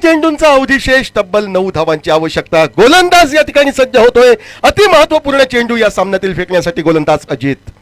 चेंडूंचा अवधिशेष तब्बल 9 धावांची आवश्यकता। गोलंदाज या ठिकाणी सज्ज होतोय। अति महत्वपूर्ण चेंडू या सामन्यातील फेकण्यासाठी गोलंदाज अजित।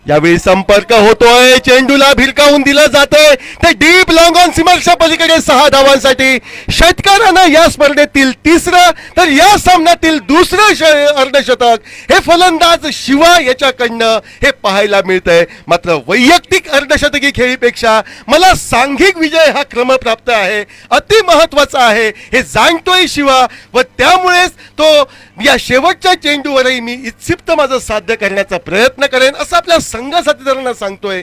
यावेळी संपर्क होतोय, चेंडूला भिरकावून दिलं जातंय, ते डीप लॉंग ऑन सीमारेषा पलीकडे 6 धावांसाठी। षटकारानं या स्पर्धेतील तिसरं तर या सामन्यातील दुसरं अर्धशतक हे फलंदाज शिवा याच्याकडनं हे पाहायला मिळतंय। मात्र वैयक्तिक अर्धशतकी खेळीपेक्षा मला सांघिक विजय हा क्रमप्राप्त आहे, अति महत्वाचा आहे हे जाणतोय शिवा, व त्यामुळेच तो या शेवटच्या चेंडूवरही मी इच्छित माझं साध्य करण्याचा प्रयत्न करेन असं आपल्या संघ साथीदारांना सांगतोय।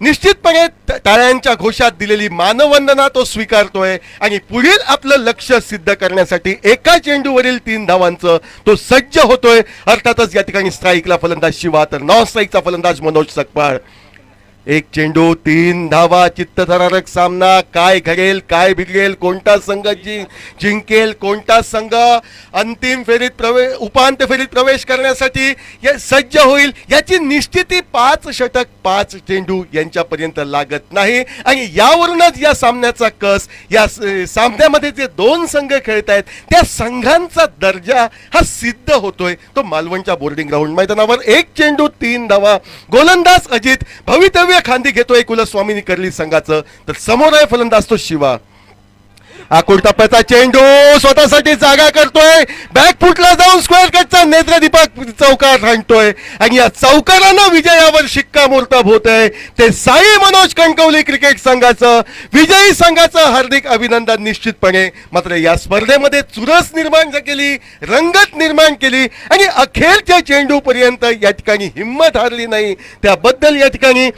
निश्चितपणे टाळ्यांच्या घोषात दिलेली मानवंदना तो स्वीकारतोय आणि पुढील आपलं लक्ष्य सिद्ध करण्यासाठी एका चेंडूवरील 3 धावांचं तो सज्ज होतोय। अर्थातच या ठिकाणी स्ट्राईकला फलंदाज शिवा तर नॉन स्ट्राईकचा फलंदाज मनोज सकपाळ। एक चेंडू 3 धावा, चित्तथरारक सामना। काय घडेल, काय बिघडेल, कोणता संघ जिंकेल, कोणता संघ अंतिम फेरीत उपांत्य फेरीत प्रवेश करण्यासाठी सज्ज होईल याची निश्चिती 5 षटक 5 चेंडू यांच्यापर्यंत लागत नाही। आणि यावरूनच या सामन्याचा कस, या सामन्यामध्ये जे 2 संघ खेळत आहेत त्या संघांचा दर्जा हा सिद्ध होतोय तो मालवणच्या बोर्डिंग ग्राउंड मैदानावर। एक चेंडू 3 धावा, गोलंदाज अजित भवितव्य खांदी घेतोय कुलस्वामिनी कर्ली संघाचं, तर समोर आहे फलंदाज तो शिवा। आकुड टप्प्याचा चेंडू स्वतःसाठी जागा करतोय, बॅकफुटला जाऊन स्क्वेअर कटचा नेत्रदीपक चौकार हाणतोय आणि या चौकारानं विजयावर शिक्कामोर्तब होत आहे ते साई मनोज कणकवली क्रिकेट संघाचं। विजयी संघाचं हार्दिक अभिनंदन निश्चितपणे। मात्र या स्पर्धेमध्ये चुरस निर्माण केली, रंगत निर्माण केली आणि अखेरच्या चेंडूपर्यंत या ठिकाणी हिंमत हारली नाही, त्याबद्दल या ठिकाणी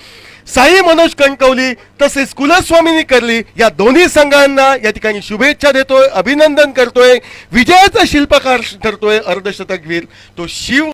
साई मनोज कणकवली तसेच कुलस्वामिनी कर्ली या दोन्ही संघांना या ठिकाणी शुभेच्छा देतोय, अभिनंदन करतोय। विजयाचा शिल्पकार ठरतोय अर्धशतकवीर तो शिव।